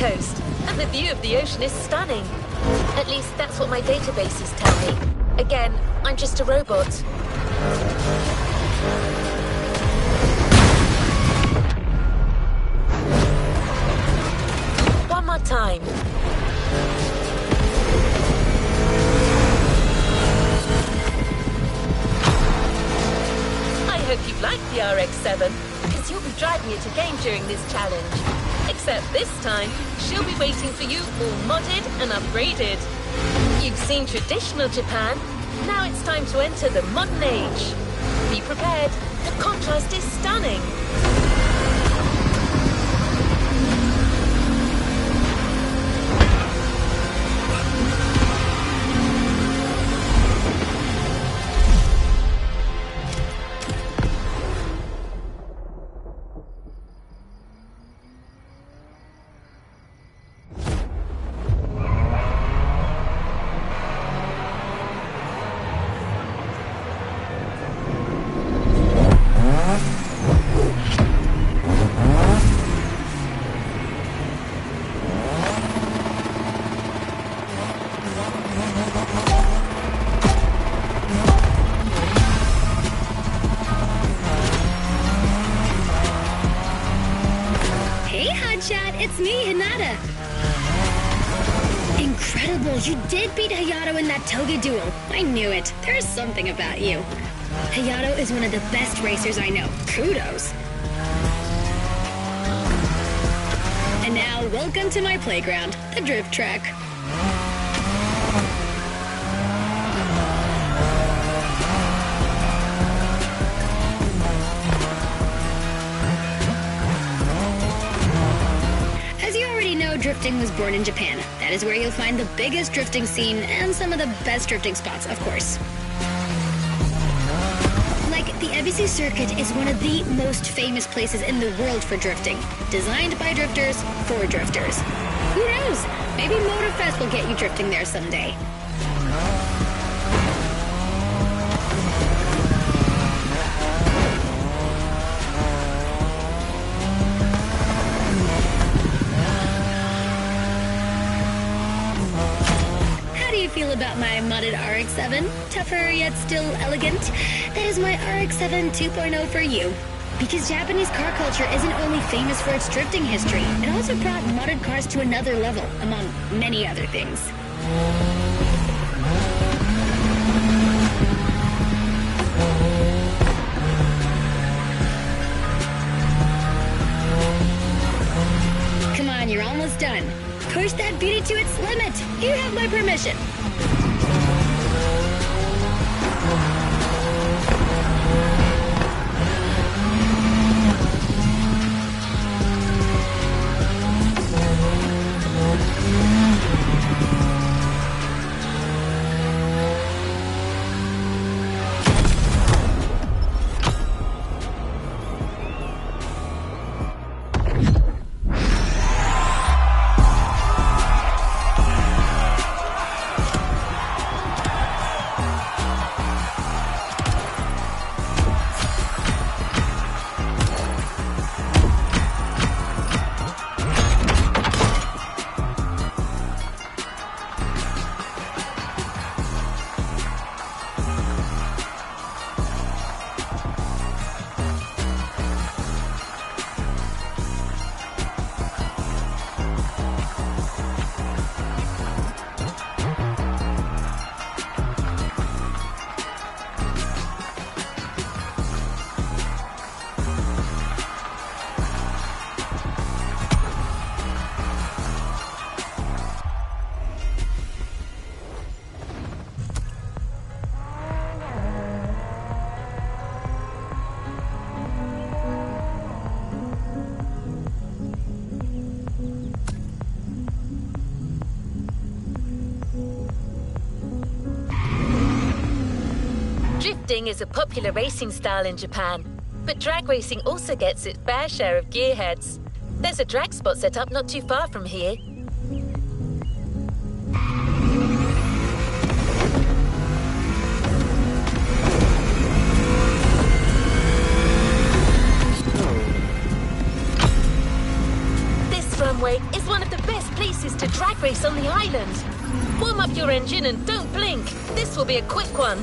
coast, and the view of the ocean is stunning. At least that's what my databases tell me. Again, I'm just a robot. One more time. I hope you like the RX-7, because you'll be driving it again during this challenge. Except this time, she'll be waiting for you all modded and upgraded. You've seen traditional Japan. Now it's time to enter the modern age. Be prepared. The contrast is stunning. It's me, Hinata. Incredible, you did beat Hayato in that toga duel. I knew it. There's something about you. Hayato is one of the best racers I know. Kudos. And now, welcome to my playground, the drift track. Drifting was born in Japan. That is where you'll find the biggest drifting scene and some of the best drifting spots, of course. Like, the Ebisu Circuit is one of the most famous places in the world for drifting. Designed by drifters, for drifters. Who knows? Maybe Motorfest will get you drifting there someday. Feel about my modded RX-7? Tougher yet still elegant? That is my RX-7 2.0 for you. Because Japanese car culture isn't only famous for its drifting history, it also brought modded cars to another level, among many other things. Come on, you're almost done. Push that beauty to its limit. You have my permission. Drifting is a popular racing style in Japan, but drag racing also gets its fair share of gearheads. There's a drag spot set up not too far from here. This runway is one of the best drag race on the island. Warm up your engine and don't blink. This will be a quick one.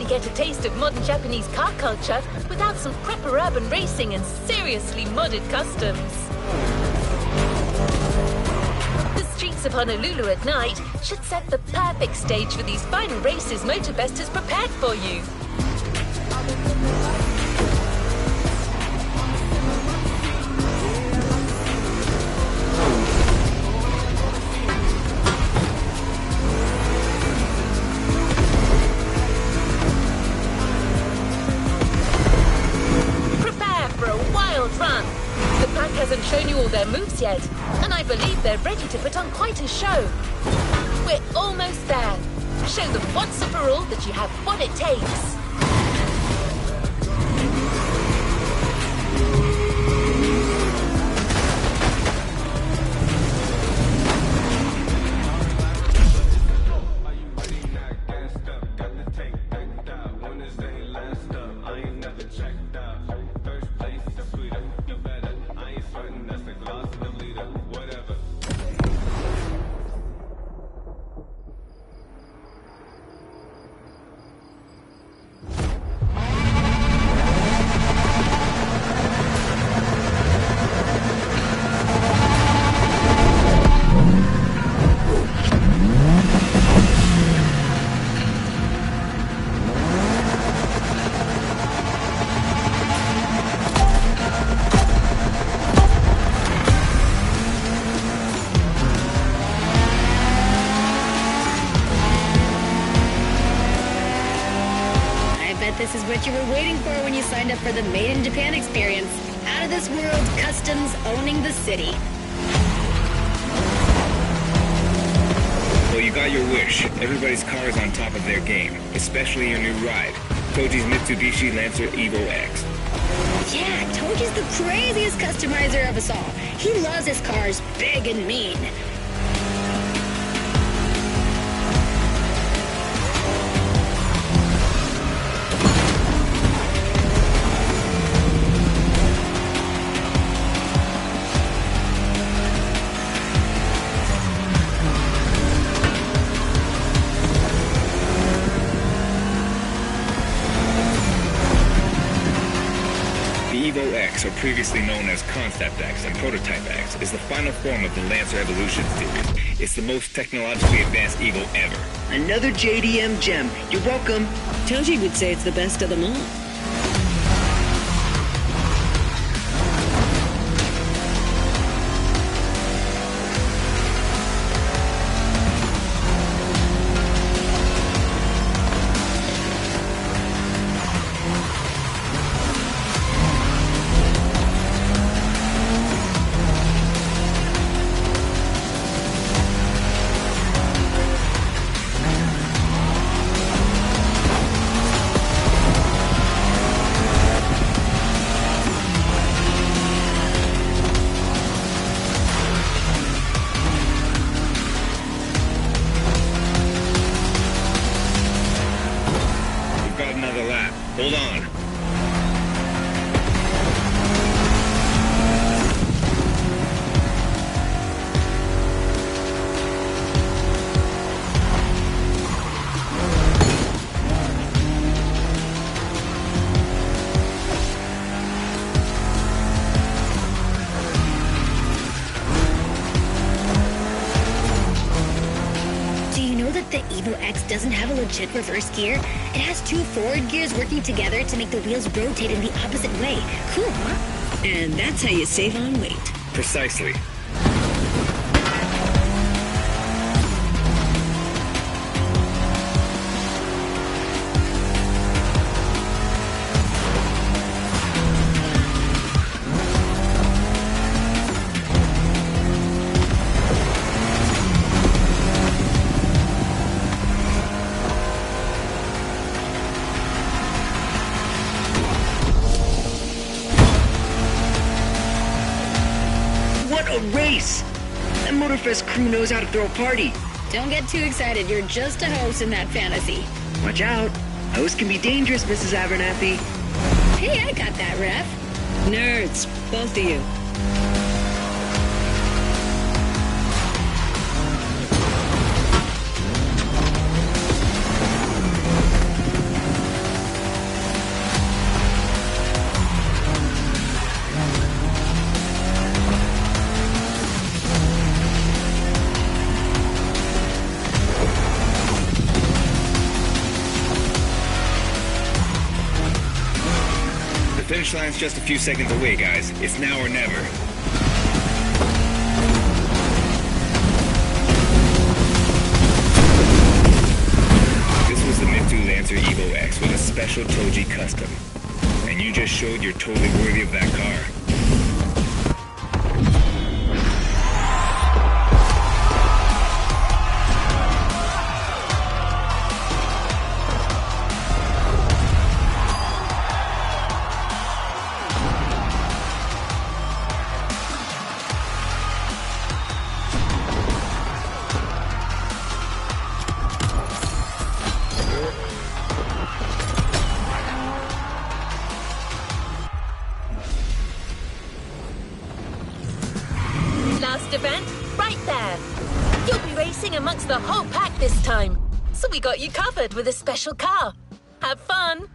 Get a taste of modern Japanese car culture without some proper urban racing and seriously modded customs. The streets of Honolulu at night should set the perfect stage for these final races MotoBest has prepared for you. Run. The pack hasn't shown you all their moves yet, and I believe they're ready to put on quite a show. We're almost there. Show them once and for all that you have what it takes. is what you were waiting for when you signed up for the Made in Japan experience. Out of this world customs owning the city. Well, you got your wish. Everybody's car is on top of their game, especially your new ride, Toji's Mitsubishi Lancer Evo X. Yeah, Toji's the craziest customizer of us all. He loves his cars big and mean. Evo X, or previously known as Concept X and Prototype X, is the final form of the Lancer Evolution series. It's the most technologically advanced Evo ever. Another JDM gem. You're welcome. Toji would say it's the best of them all. Another lap. Hold on. The Evo X doesn't have a legit reverse gear. It has two forward gears working together to make the wheels rotate in the opposite way. Cool, huh? And that's how you save on weight. Precisely. What a race! That Motorfest crew knows how to throw a party. Don't get too excited. You're just a host in that fantasy. Watch out. Hosts can be dangerous, Mrs. Abernathy. Hey, I got that, Ref. Nerds, both of you. The finish line's just a few seconds away, guys. It's now or never. This was the Mitsu Lancer Evo X with a special Toji custom. And you just showed you're totally worthy of that car. Last event, right there. You'll be racing amongst the whole pack this time. So we got you covered with a special car. Have fun!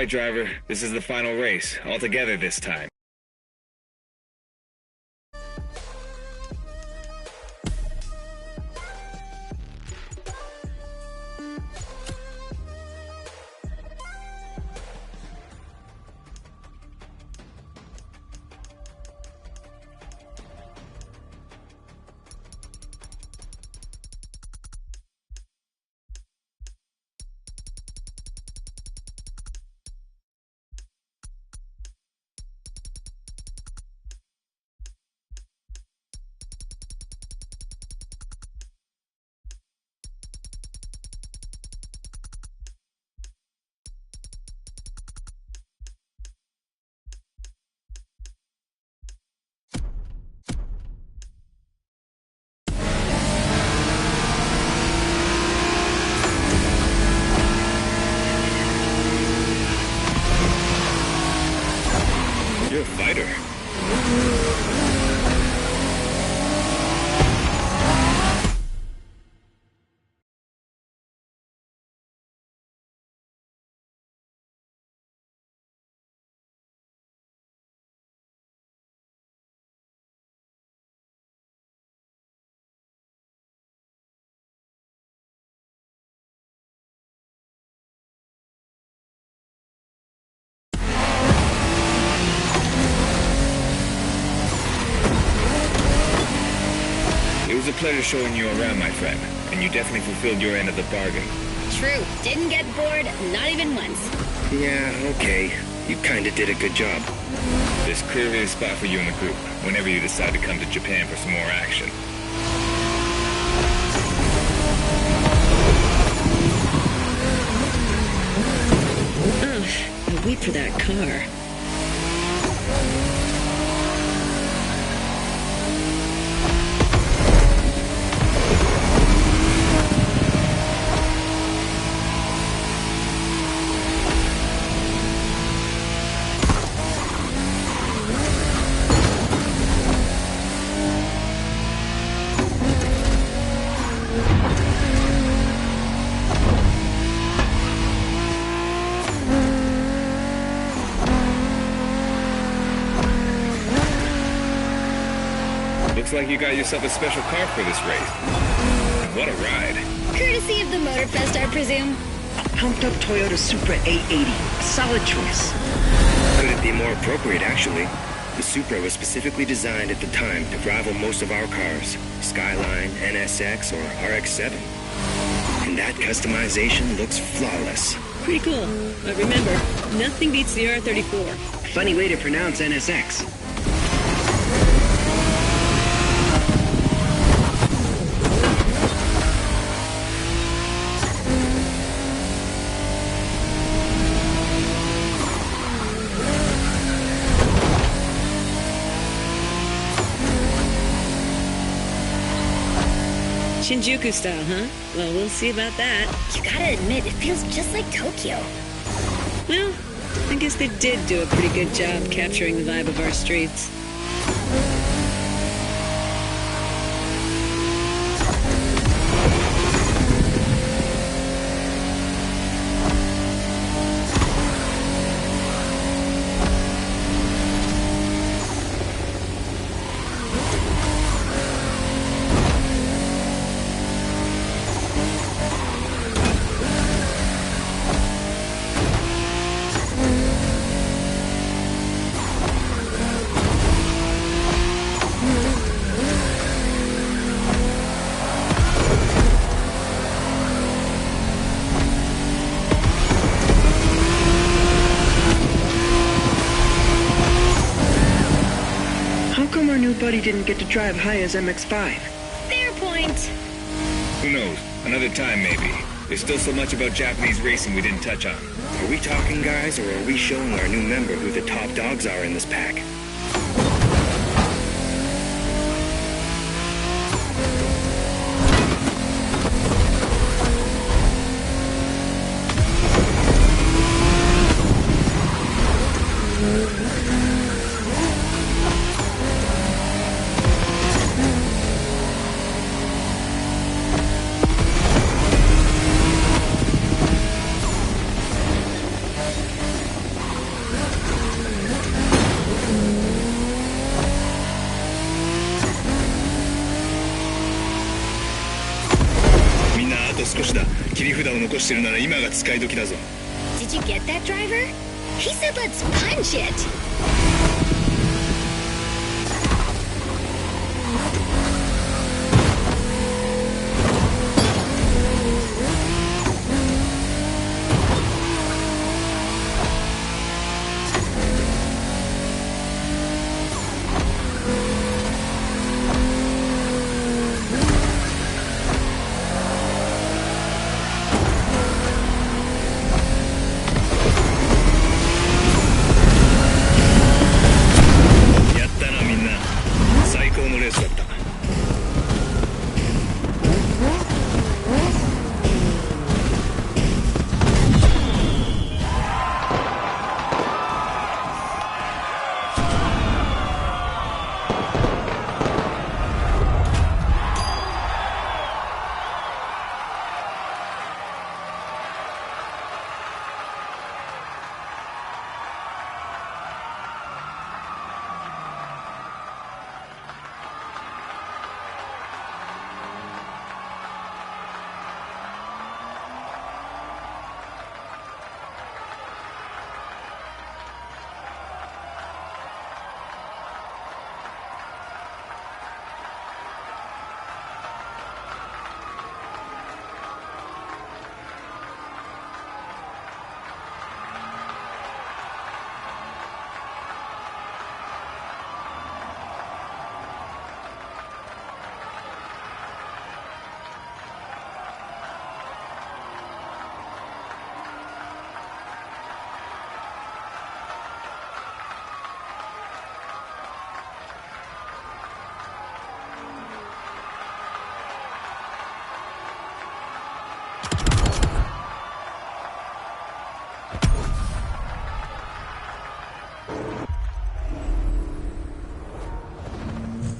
Alright, driver. This is the final race. All together this time. You're a fighter. It was a pleasure showing you around, my friend, and you definitely fulfilled your end of the bargain. True. Didn't get bored, not even once. Yeah, okay. You kinda did a good job. There's clearly a spot for you in the group, whenever you decide to come to Japan for some more action. Ugh, I wait for that car. Looks like you got yourself a special car for this race. What a ride. Courtesy of the Motorfest, I presume. Pumped up Toyota Supra 880. A solid choice. Couldn't be more appropriate, actually. The Supra was specifically designed at the time to rival most of our cars, Skyline, NSX, or RX-7. And that customization looks flawless. Pretty cool. But remember, nothing beats the R34. Funny way to pronounce NSX. Shinjuku style, huh? Well, we'll see about that. You gotta admit, it feels just like Tokyo. Well, I guess they did do a pretty good job capturing the vibe of our streets. Buddy didn't get to drive high as MX-5. Fair point. Who knows? Another time, maybe. There's still so much about Japanese racing we didn't touch on. Are we talking, guys, or are we showing our new member who the top dogs are in this pack? 札を残してるなら今が使い時だぞ。 Did you get that, driver? He said let's punch it!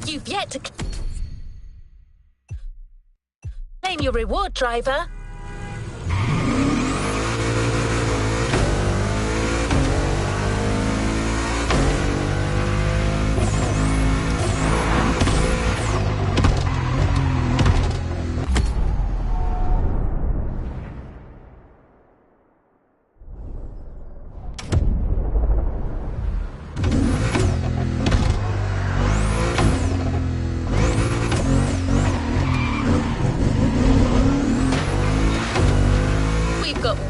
You've yet to claim your reward, driver.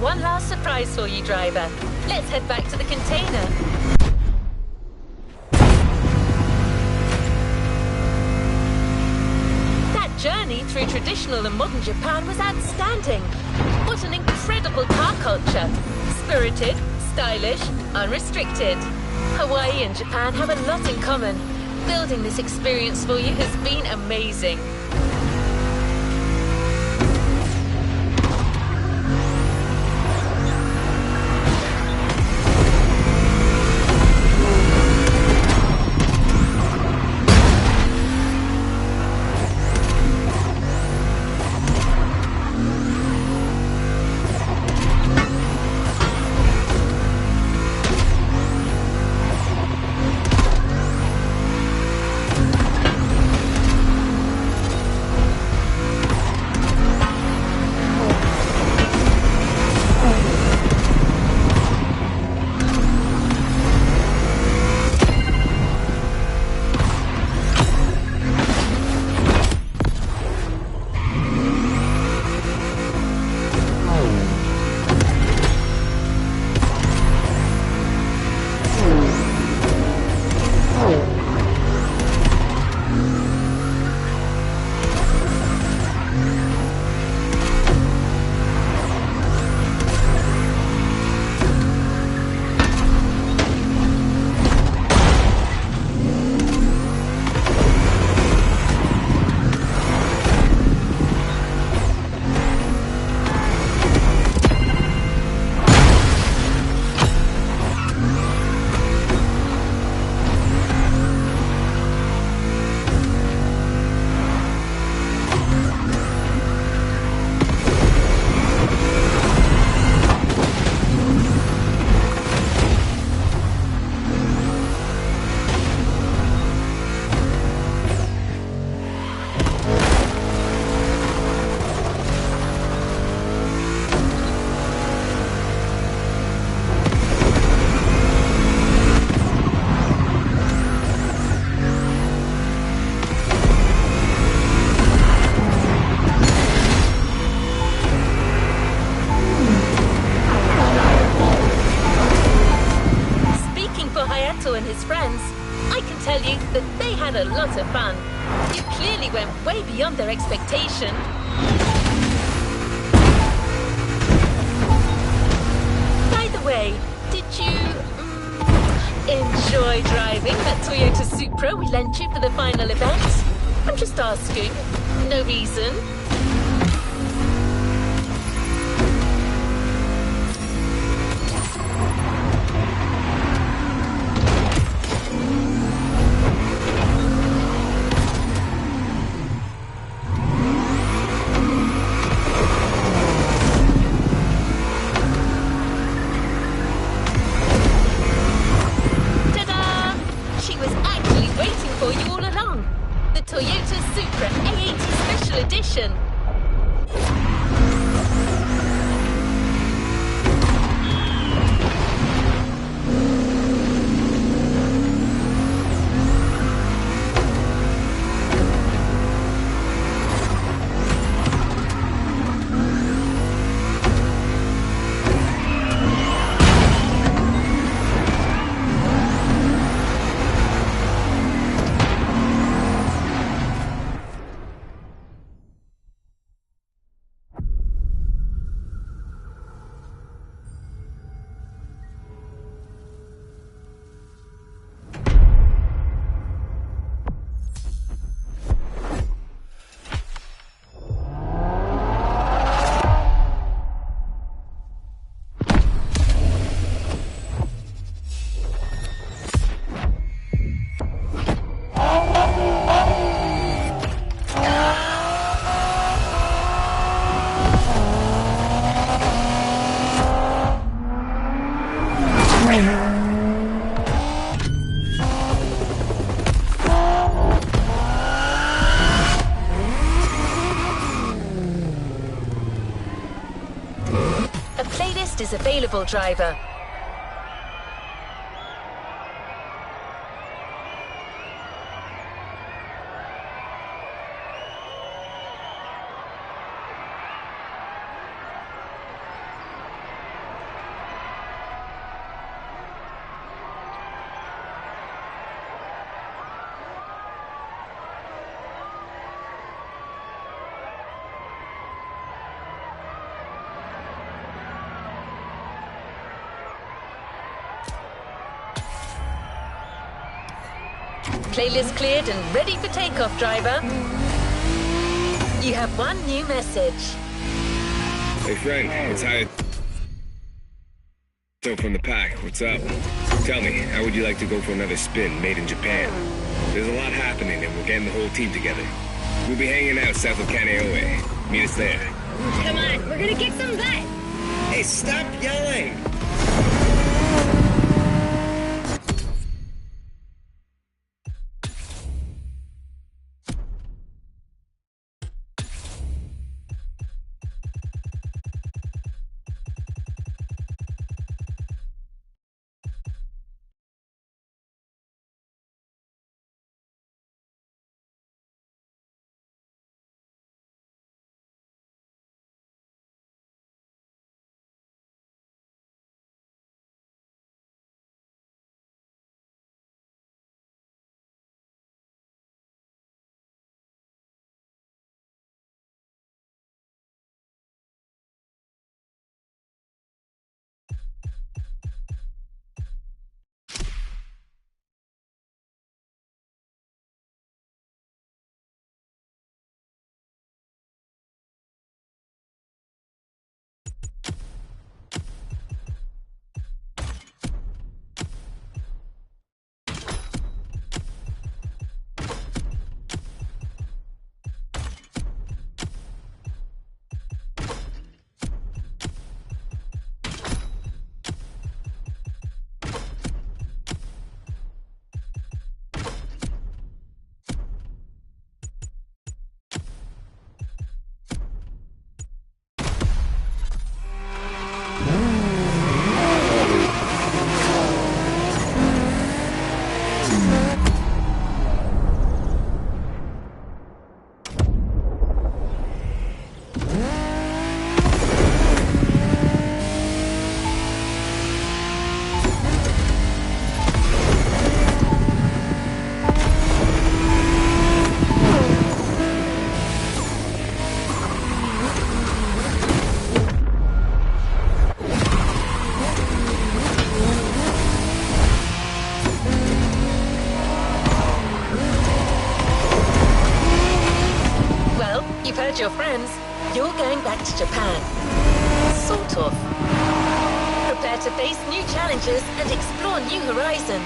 One last surprise for you, driver. Let's head back to the container. That journey through traditional and modern Japan was outstanding. What an incredible car culture. Spirited, stylish, unrestricted. Hawaii and Japan have a lot in common. Building this experience for you has been amazing. his friends, I can tell you that they had a lot of fun. You clearly went way beyond their expectation. By the way, did you enjoy driving that Toyota Supra we lent you for the final event? I'm just asking. No reason. Toyota Supra A80 Special Edition. A playlist is available, driver. Playlist cleared and ready for takeoff, driver. You have one new message. Hey friend, it's Hyatt from the pack. What's up? Tell me, how would you like to go for another spin made in Japan? There's a lot happening and we're getting the whole team together. We'll be hanging out south of Kaneohe. Meet us there. Come on, we're gonna kick some butt. Hey, stop yelling! your friends, you're going back to Japan. Sort of. Prepare to face new challenges and explore new horizons.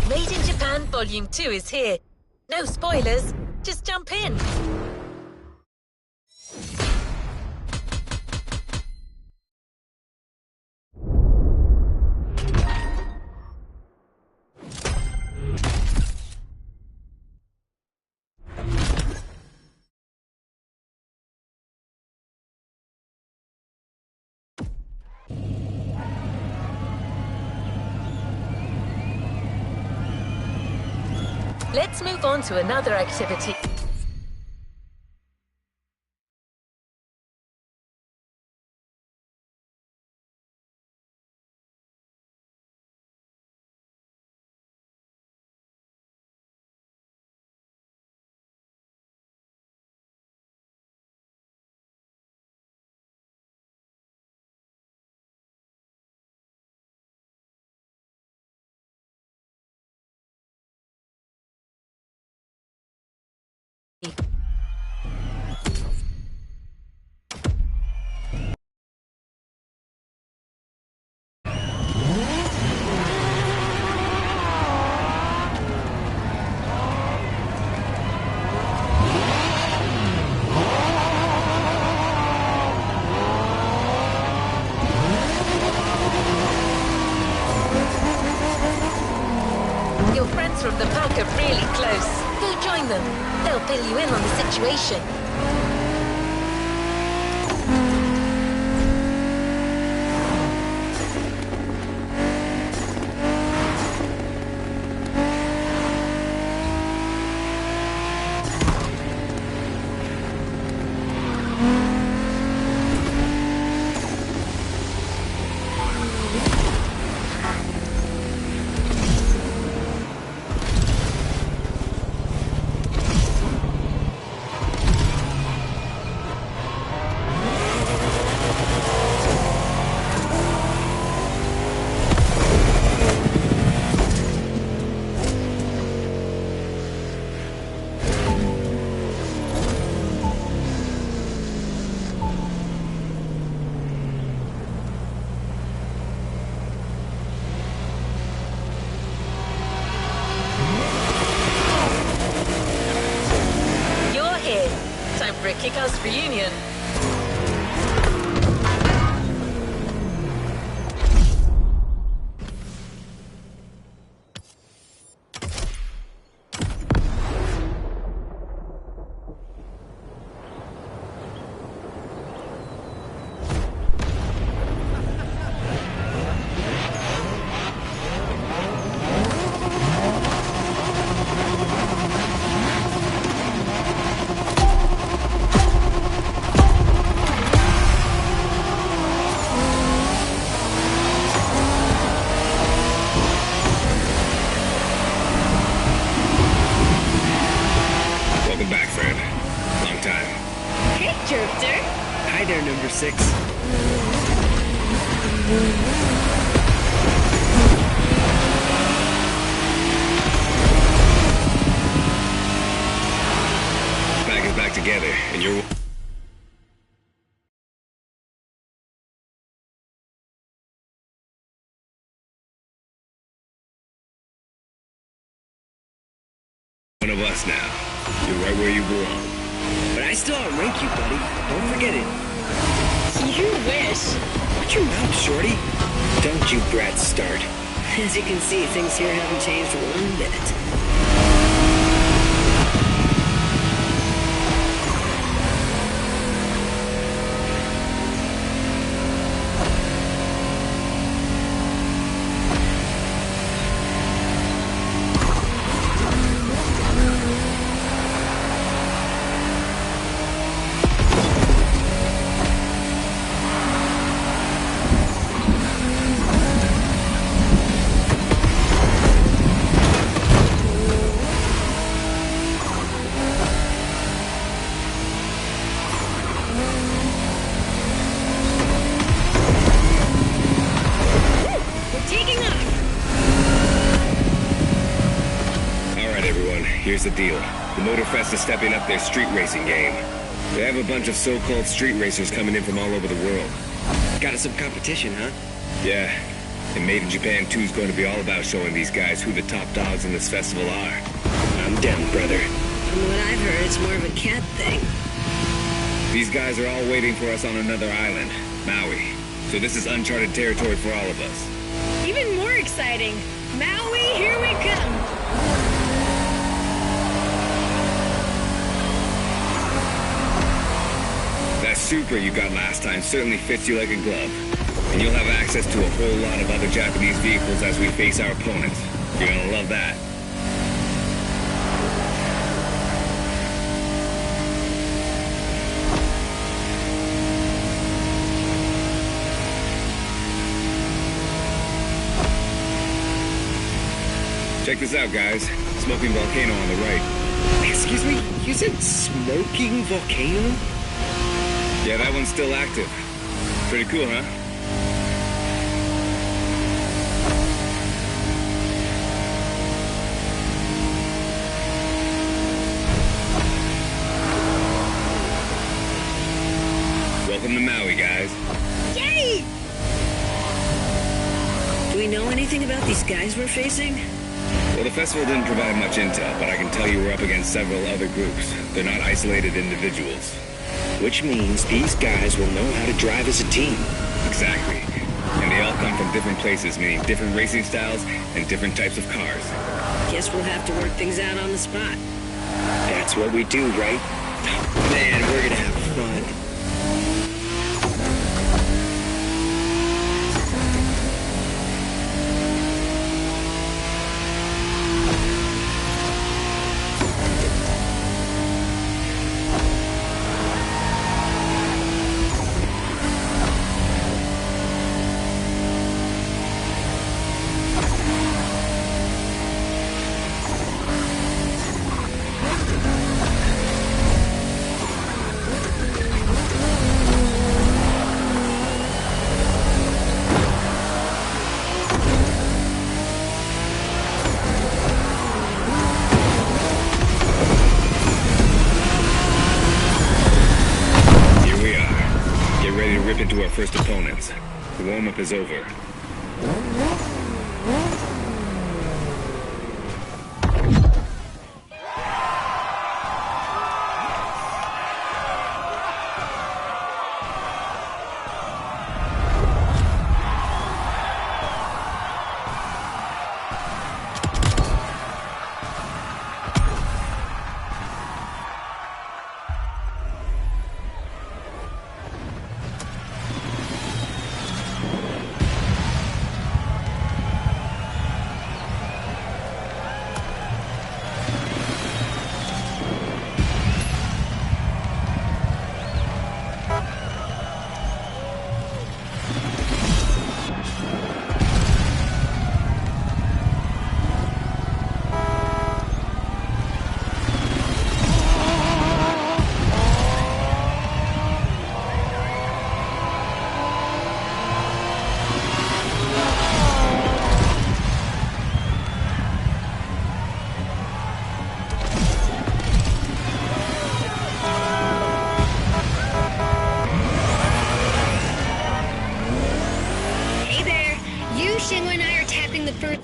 Made in Japan Volume 2 is here. No spoilers, just jump in. Let's move on to another activity. Your friends from the pack are really close. Go join them. They'll fill you in on the situation. Time for a kick-ass reunion. Hi there, number 6. Pack is back together, and you're... one of us now. You're right where you belong. But I still outrank you, buddy. Don't forget it. You wish. Watch your mouth, shorty. Don't you brats start. As you can see, things here haven't changed 1 bit. Here's the deal. The Motorfest is stepping up their street racing game. They have a bunch of so-called street racers coming in from all over the world. Got us some competition, huh? Yeah, and Made in Japan 2 is going to be all about showing these guys who the top dogs in this festival are. I'm down, brother. From what I've heard, it's more of a cat thing. These guys are all waiting for us on another island, Maui. So this is uncharted territory for all of us. Even more exciting. Maui, here we come. That Supra you got last time certainly fits you like a glove. And you'll have access to a whole lot of other Japanese vehicles as we face our opponents. You're gonna love that. Check this out, guys. Smoking volcano on the right. Excuse me? You said smoking volcano? Yeah, that one's still active. Pretty cool, huh? Welcome to Maui, guys. Yay! Do we know anything about these guys we're facing? Well, the festival didn't provide much intel, but I can tell you we're up against several other groups. They're not isolated individuals. Which means these guys will know how to drive as a team. Exactly. And they all come from different places, meaning different racing styles and different types of cars. Guess we'll have to work things out on the spot. That's what we do, right? Man, we're gonna have fun. Into our first opponents. The warm-up is over. Shingo and I are tapping the first...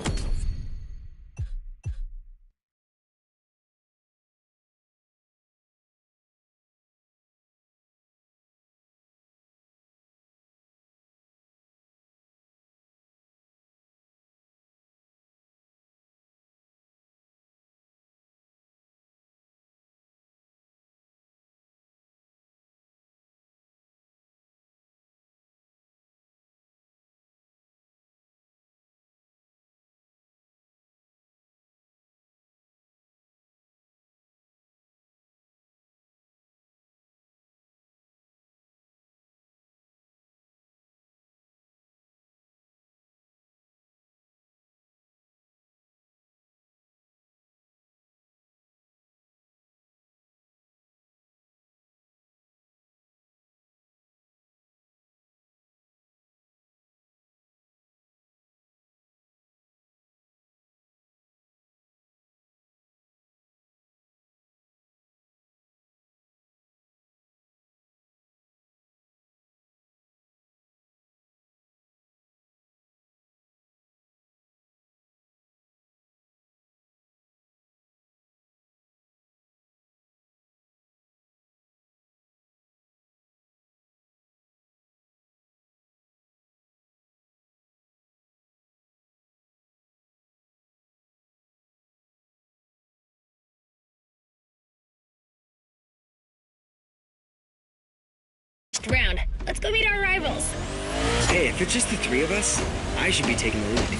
next round. Let's go meet our rivals. Hey, if it's just the three of us, I should be taking the lead.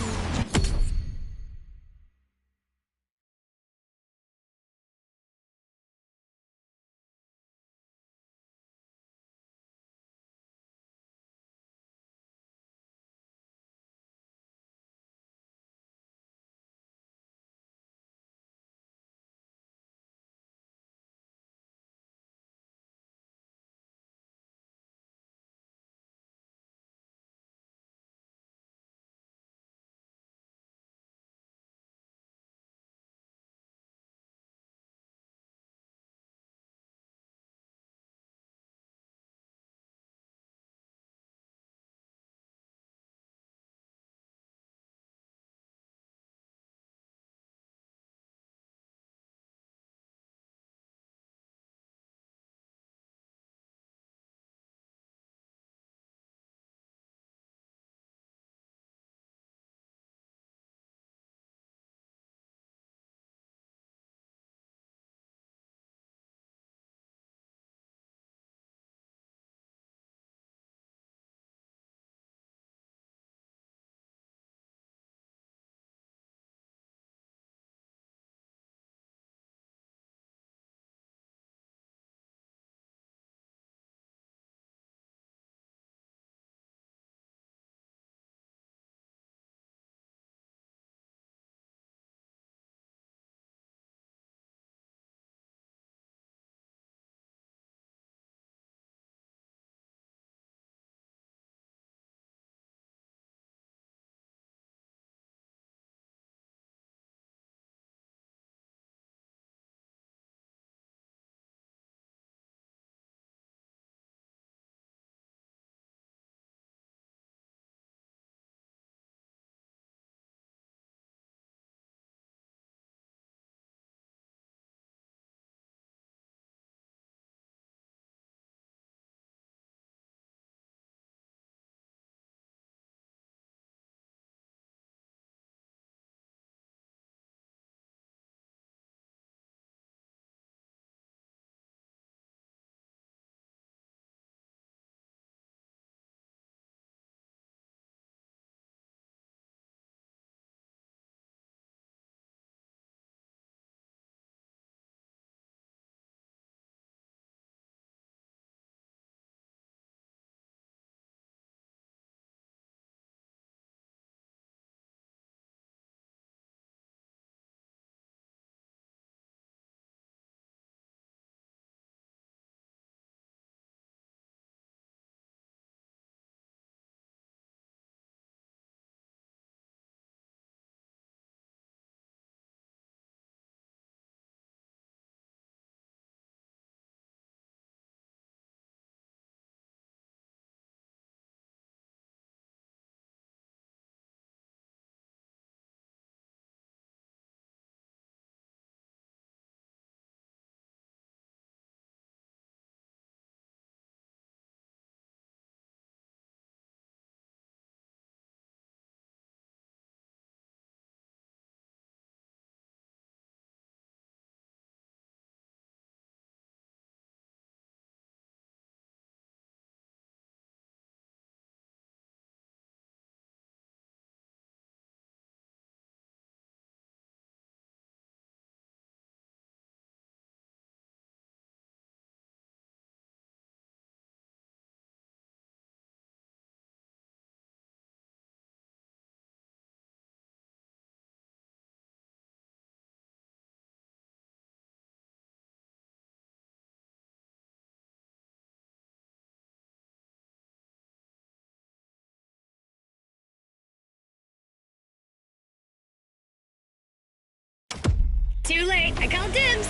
Too late. I called dibs.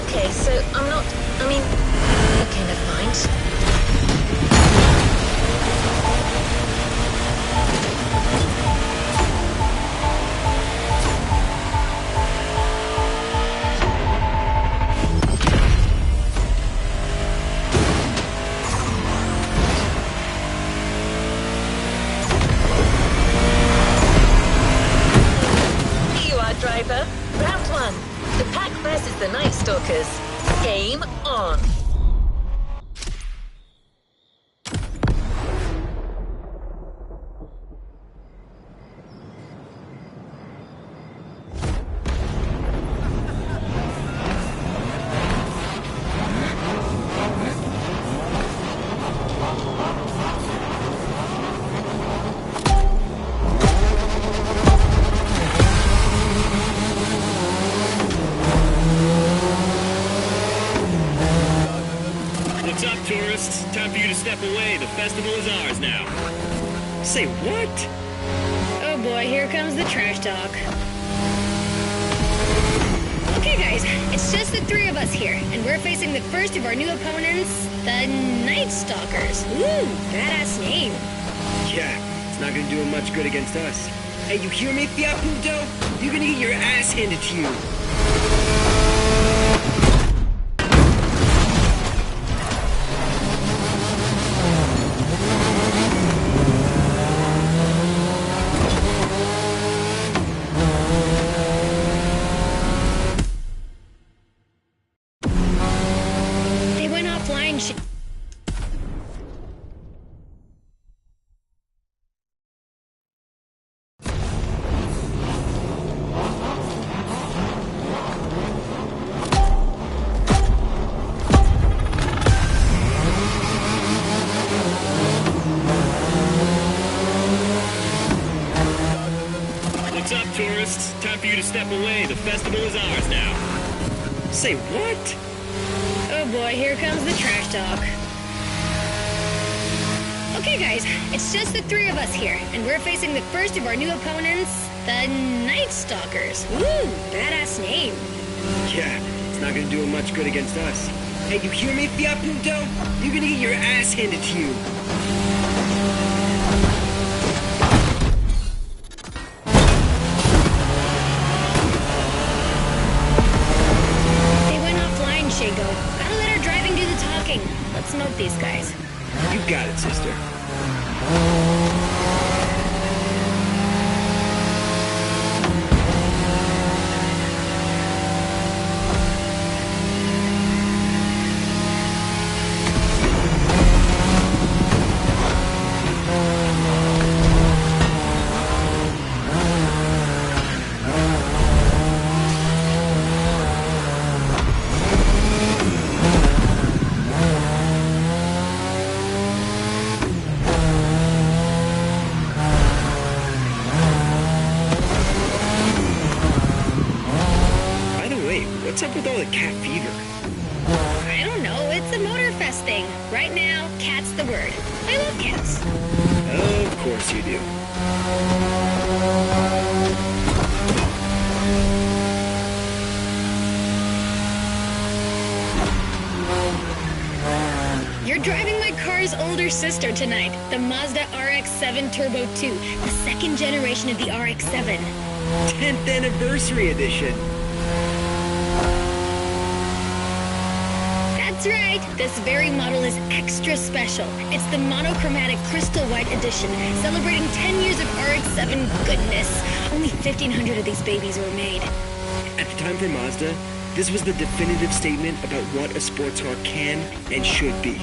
Okay, so okay, never mind. Driver, round one. The pack versus the Night Stalkers. Game on. Say what? Oh boy, here comes the trash talk. Okay guys, it's just the three of us here, and we're facing the first of our new opponents, the Night Stalkers. Ooh, badass name. Yeah, it's not gonna do him much good against us. Hey, you hear me, Fiat Punto? You're gonna get your ass handed to you. They went offline. What's up, tourists? Time for you to step away. The festival is ours now. Say what? Oh boy, here comes the trash talk. Okay guys, it's just the three of us here, and we're facing the first of our new opponents, the Night Stalkers. Ooh, badass name. Yeah, it's not gonna do him much good against us. Hey, you hear me, Fiat Punto? You're gonna get your ass handed to you. They went offline, Shingo. Gotta let our driving do the talking. Let's smoke these guys. You got it, sister. By the way, what's up with all the cat fever? I don't know, it's a Motorfest thing. Right now, cat's the word. I love cats. Of course you do. You're driving my car's older sister tonight, the Mazda RX-7 Turbo 2, the second generation of the RX-7. 10th anniversary edition. That's right, this very model is extra special. It's the monochromatic crystal white edition, celebrating 10 years of RX-7 goodness. Only 1,500 of these babies were made. At the time for Mazda, this was the definitive statement about what a sports car can and should be.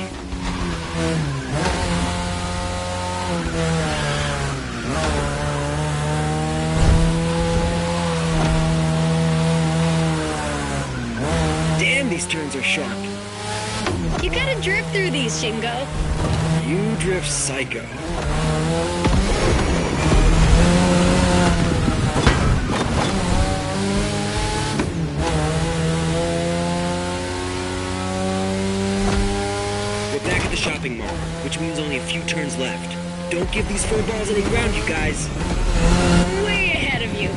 Damn, these turns are sharp. You gotta drift through these, Shingo. You drift psycho. We're back at the shopping mall, which means only a few turns left. Don't give these fur balls any ground, you guys. Way ahead of you.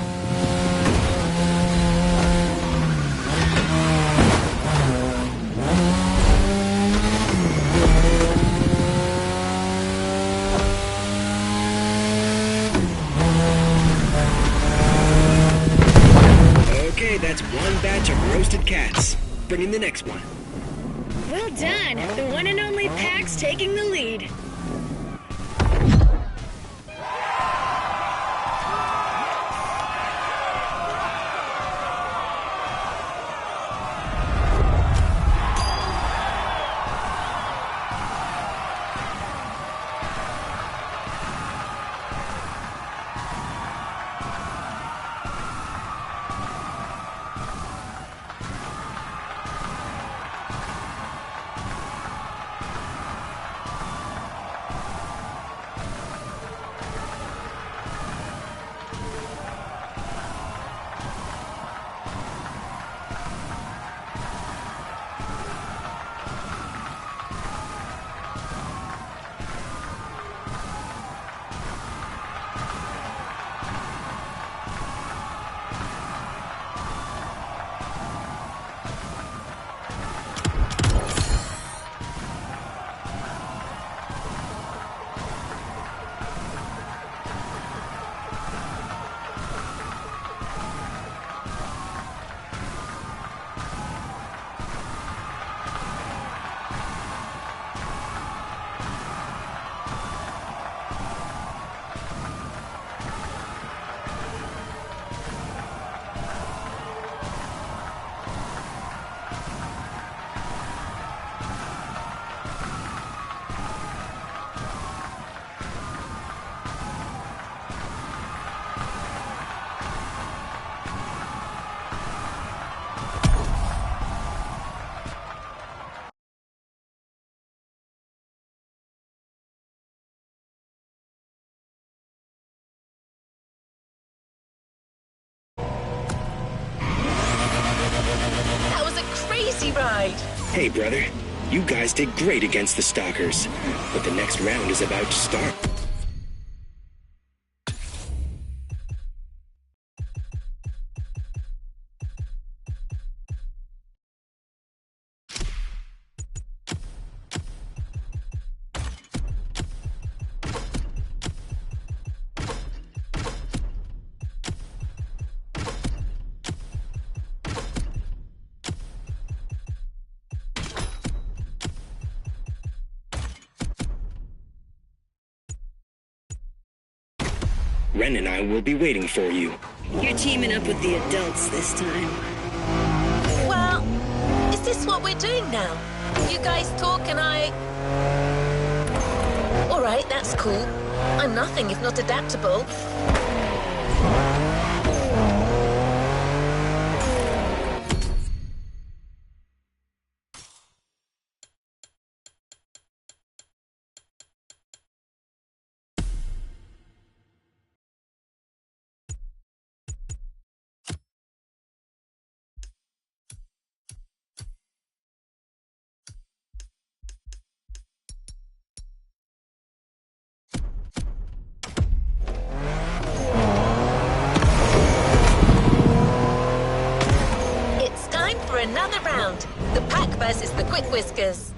Okay, that's one batch of roasted cats. Bring in the next one. Well done. The one and only Pax taking the lead. easy ride. Hey, brother. You guys did great against the Stalkers, but the next round is about to start. Ren and I will be waiting for you. You're teaming up with the adults this time. Well, is this what we're doing now? You guys talk and I... Alright, that's cool. I'm nothing if not adaptable. Another round. The Pack versus the Quick Whiskers.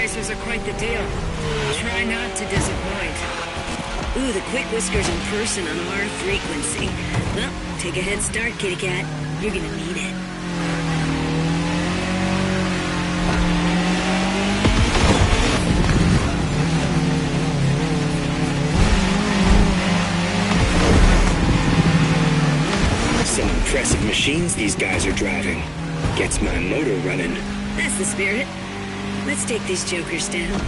racers are quite the deal. Try not to disappoint. Ooh, the Quick Whiskers in person on our frequency. Well, take a head start, kitty cat. You're gonna need it. Some impressive machines these guys are driving. Gets my motor running. That's the spirit. Let's take these jokers down.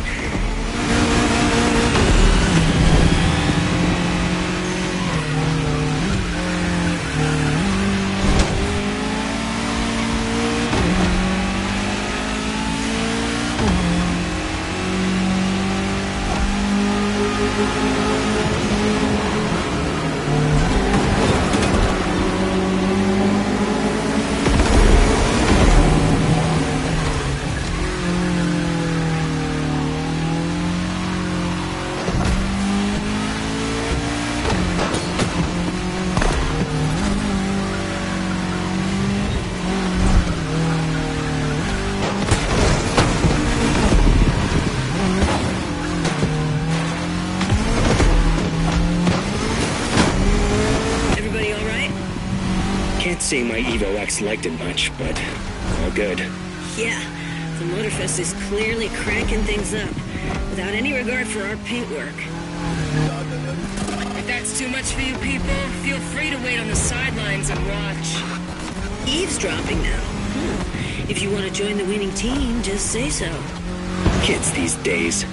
disliked it much, but all good. Yeah, the Motorfest is clearly cranking things up, without any regard for our paintwork. If that's too much for you people, feel free to wait on the sidelines and watch. Eavesdropping now. If you want to join the winning team, just say so. Kids these days.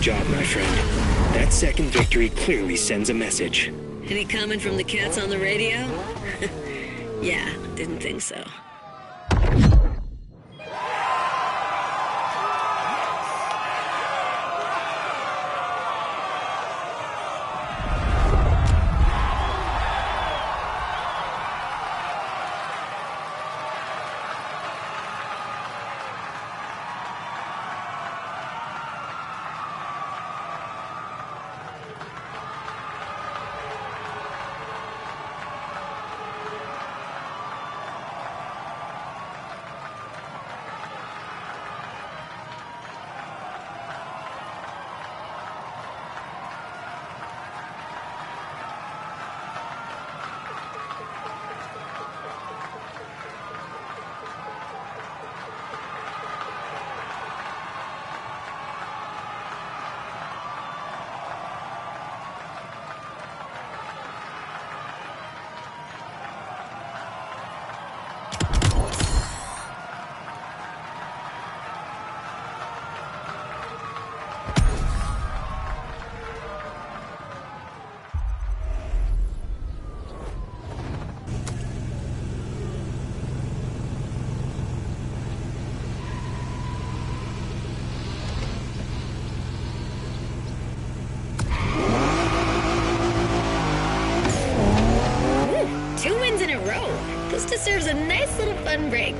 Job, my friend. That second victory clearly sends a message. Any comment from the cats on the radio? Yeah, didn't think so. This deserves a nice little fun break.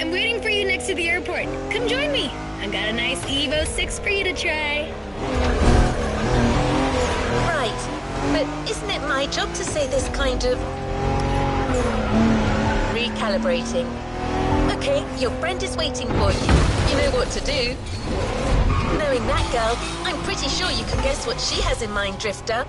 I'm waiting for you next to the airport. Come join me. I've got a nice Evo 6 for you to try. Right, but isn't it my job to say this kind of... recalibrating? Okay, your friend is waiting for you. You know what to do. Knowing that girl, I'm pretty sure you can guess what she has in mind, Drifter.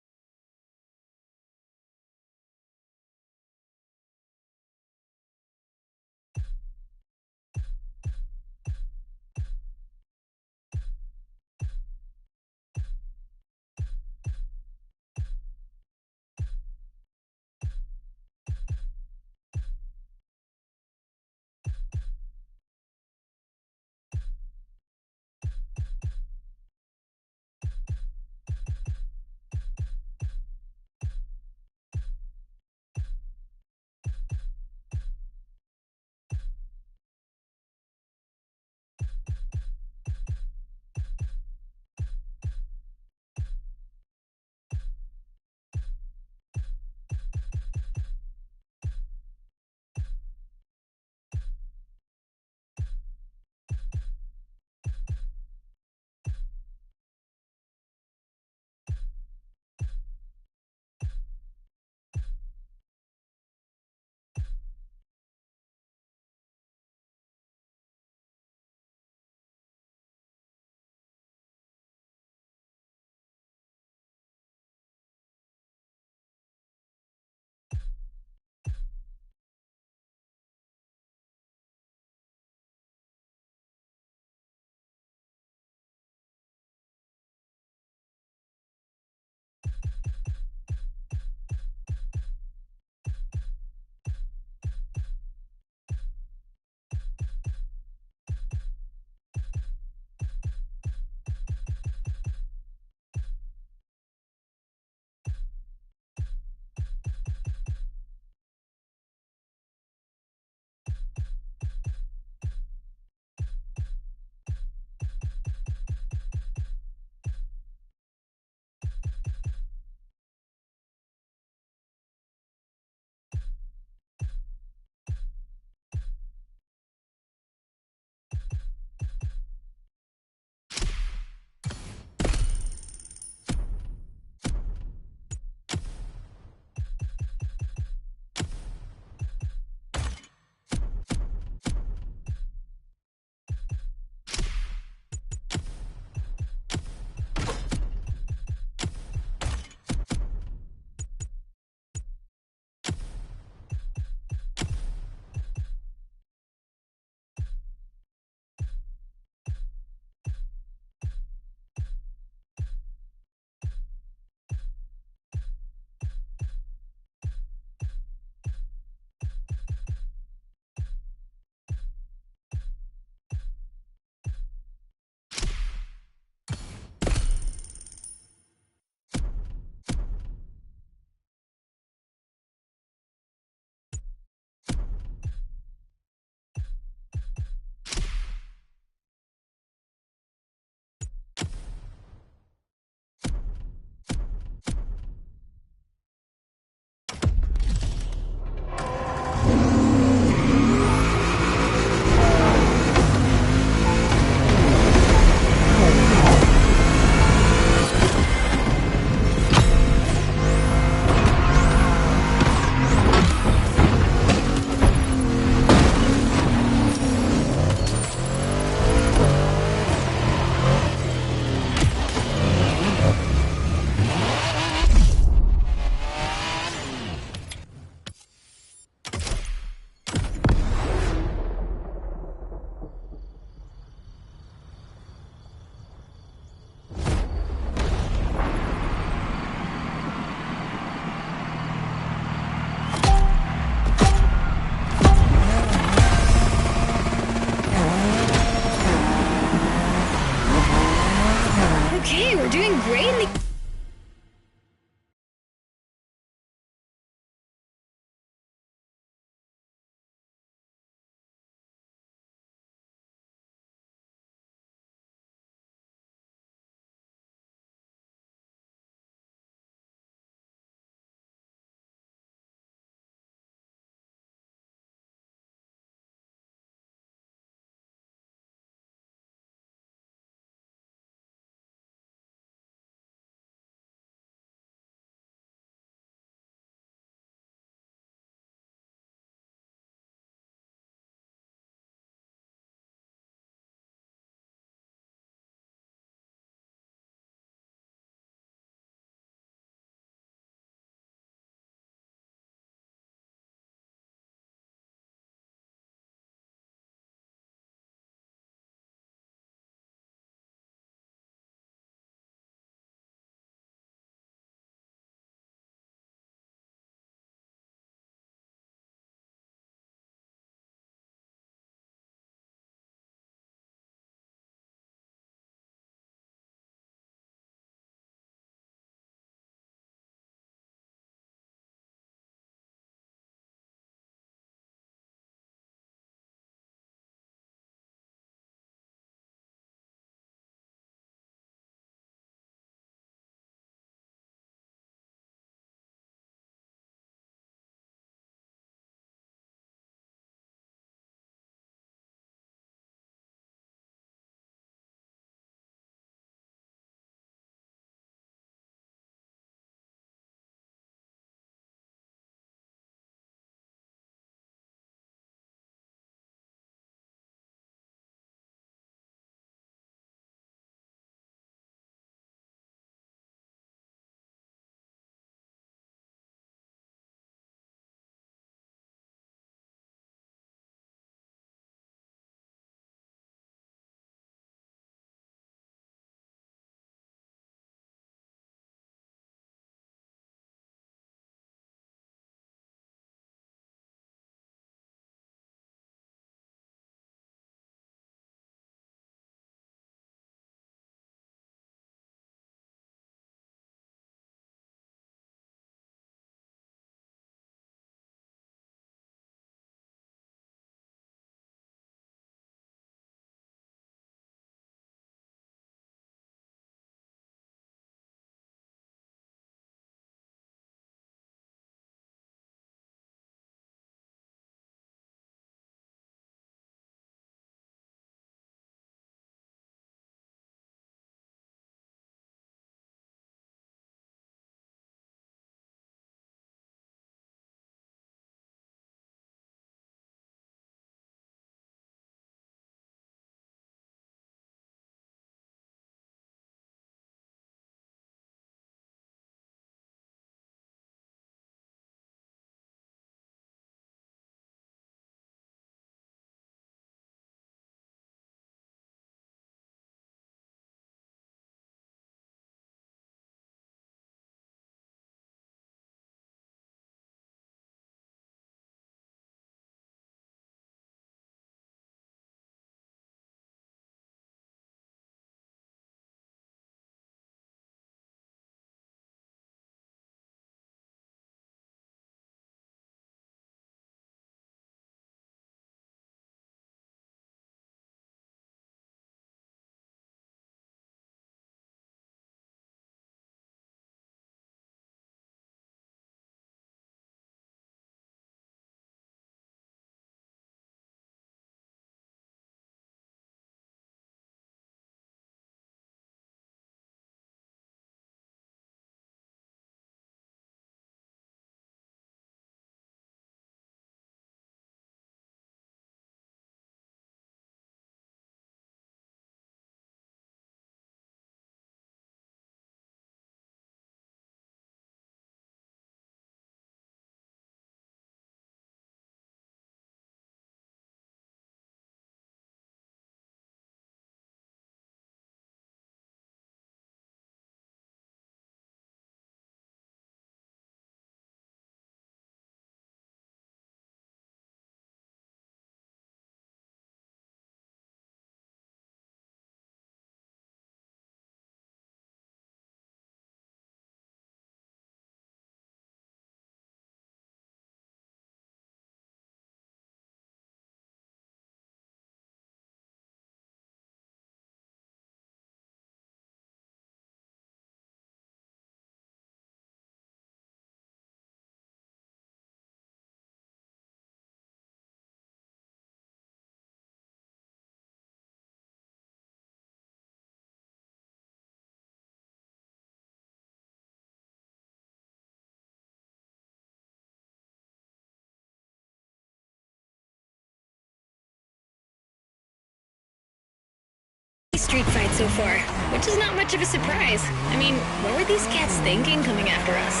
street fight so far, which is not much of a surprise. I mean, what were these cats thinking coming after us?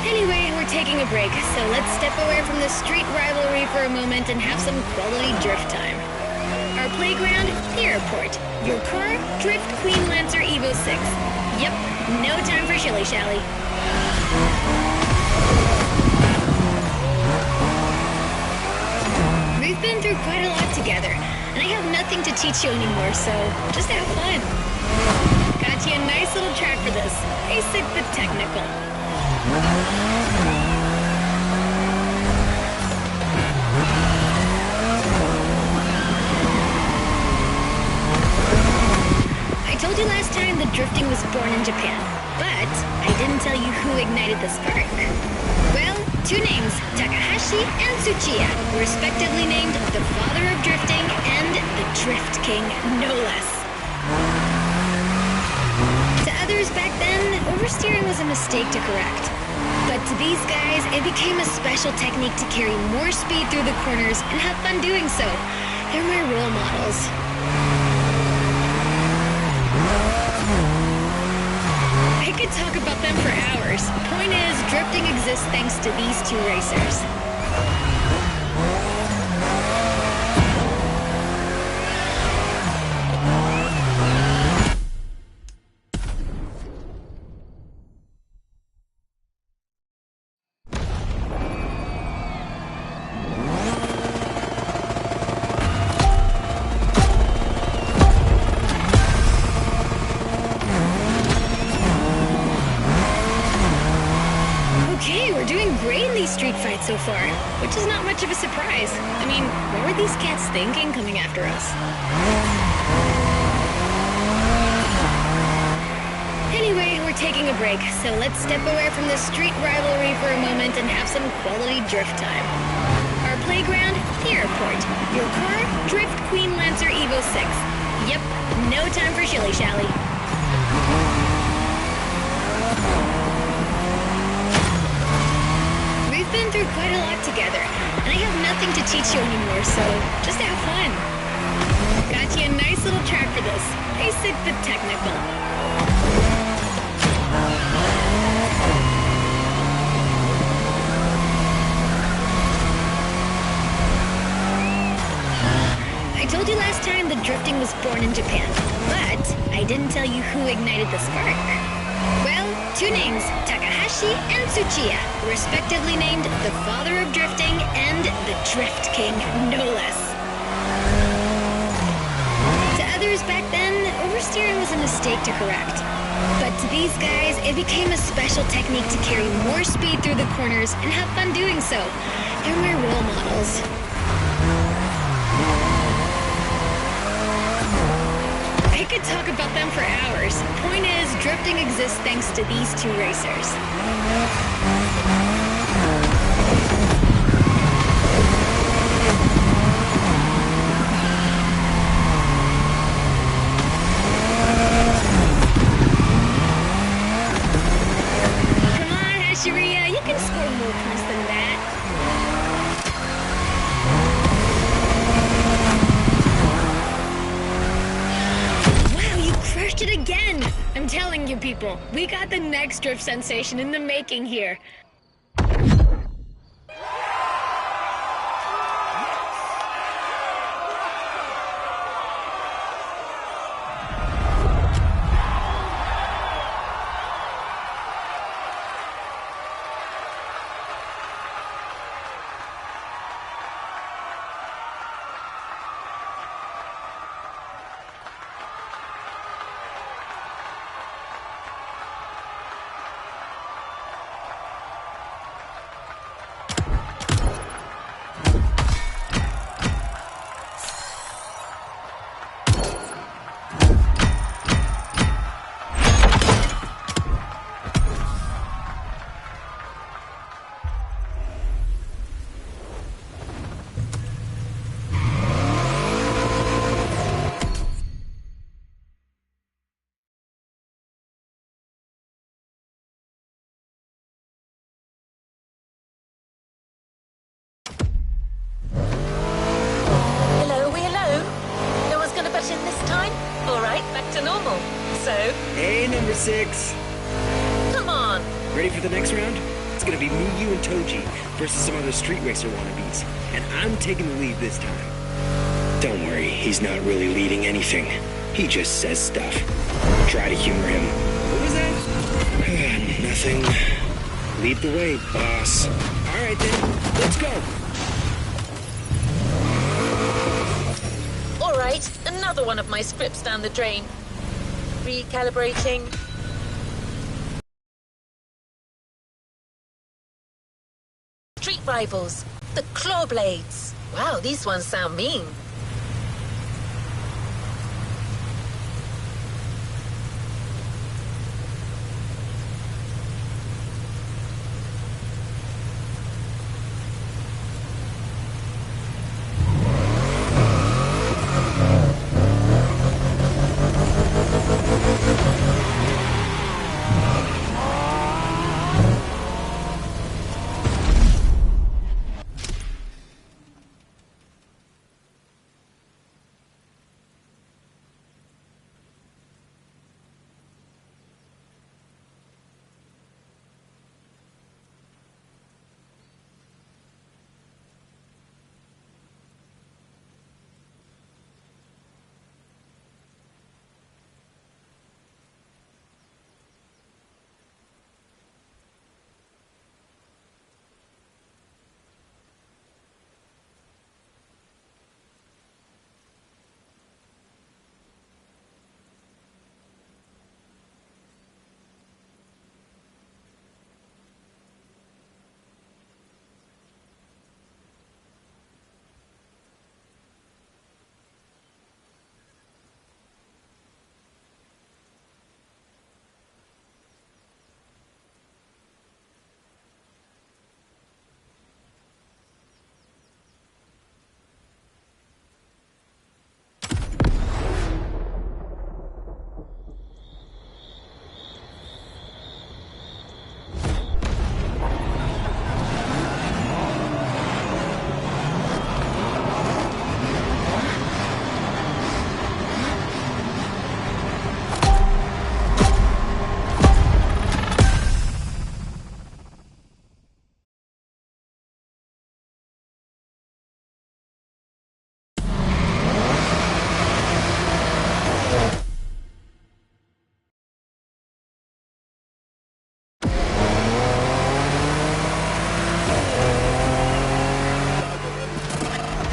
Anyway, we're taking a break, so let's step away from the street rivalry for a moment and have some quality drift time. Our playground, the airport. Your car, Drift Queen Lancer Evo 6. Yep, no time for shilly-shally. We've been through quite a lot together, and I have nothing to teach you anymore, so just have fun. Got you a nice little track for this. Basic but technical. I told you last time that drifting was born in Japan, but I didn't tell you who ignited the spark. Well, two names, Takahashi and Tsuchiya, respectively named the father of drifting and the Drift King, no less. To others back then, oversteering was a mistake to correct. But to these guys, it became a special technique to carry more speed through the corners and have fun doing so. They're my role models. I could talk about them for hours. Point is, drifting exists thanks to these two racers. Street fight so far, which is not much of a surprise. I mean, what were these cats thinking coming after us? Anyway, we're taking a break, so let's step away from the street rivalry for a moment and have some quality drift time. Our playground, the airport. Your car, Drift Queen Lancer Evo 6. Yep, no time for shilly-shally. We've been through quite a lot together, and I have nothing to teach you anymore, so just have fun. Got you a nice little track for this. Basic but technical. I told you last time that drifting was born in Japan, but I didn't tell you who ignited the spark. Well, two names, Takahashi and Tsuchiya, respectively named the father of drifting and the Drift King, no less. To others back then, oversteering was a mistake to correct. But to these guys, it became a special technique to carry more speed through the corners and have fun doing so. They're my role models. I could talk about them for hours. Point is, drifting exists thanks to these two racers. Come on, Hashiraya, you can score more points than that. Crushed it again! I'm telling you people, we got the next drift sensation in the making here. 6. Come on. Ready for the next round? It's gonna be me, you, and Toji versus some other street racer wannabes. And I'm taking the lead this time. Don't worry, he's not really leading anything. He just says stuff. Try to humor him. What was that? Nothing. Lead the way, boss. Alright then, let's go! Alright, another one of my scripts down the drain. Recalibrating. Street rivals. The Clawblades. Wow, these ones sound mean.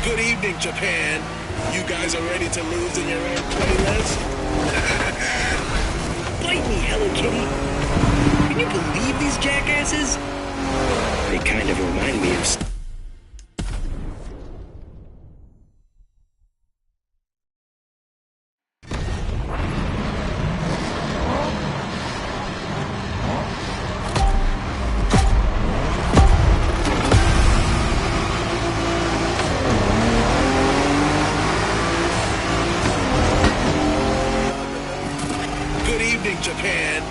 Good evening, Japan. You guys are ready to lose in your own playlist? Bite me, Hello Kitty! Can you believe these jackasses? They kind of remind me of... Japan.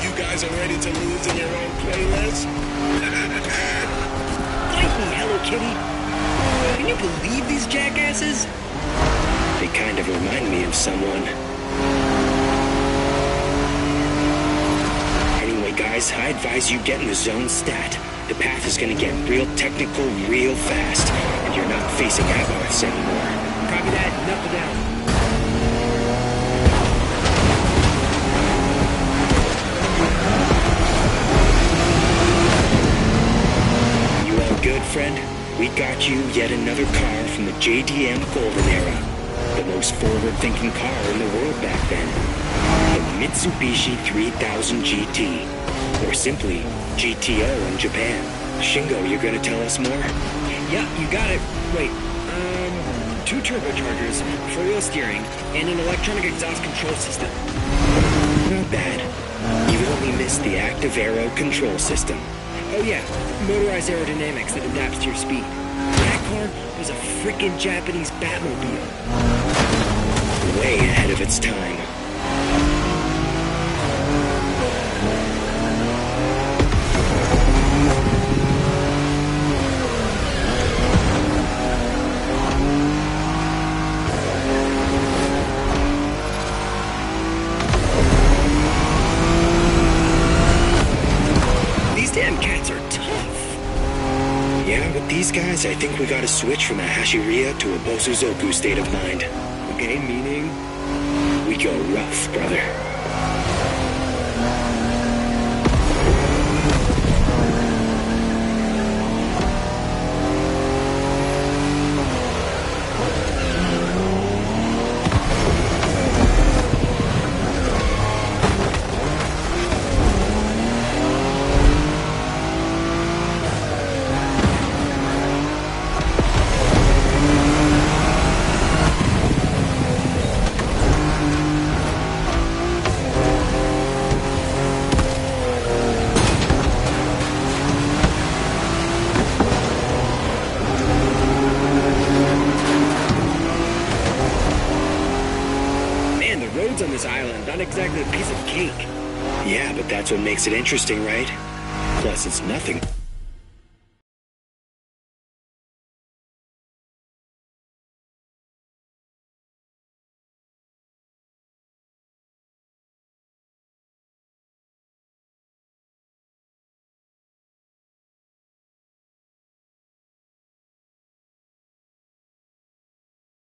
You guys are ready to lose in your own playlist? Bite me, Hello Kitty! Can you believe these jackasses? They kind of remind me of someone. Anyway, guys, I advise you get in the zone stat. The path is gonna get real technical real fast, and you're not facing Abarths anymore. Copy that, knuckle down. Good, friend. We got you yet another car from the JDM Golden Era. The most forward-thinking car in the world back then. The Mitsubishi 3000 GT. Or simply, GTO in Japan. Shingo, you're gonna tell us more? Yeah, you got it. Wait, 2 turbochargers, 4-wheel steering, and an electronic exhaust control system. Not bad. You've only missed the active aero control system. Oh yeah, motorized aerodynamics that adapts to your speed. That car was a frickin' Japanese Batmobile. Way ahead of its time. these guys, I think we gotta switch from a Hashiria to a Bosuzoku state of mind. Okay, meaning? We go rough, brother. On this island, not exactly a piece of cake. Yeah, but that's what makes it interesting, right? Plus, it's nothing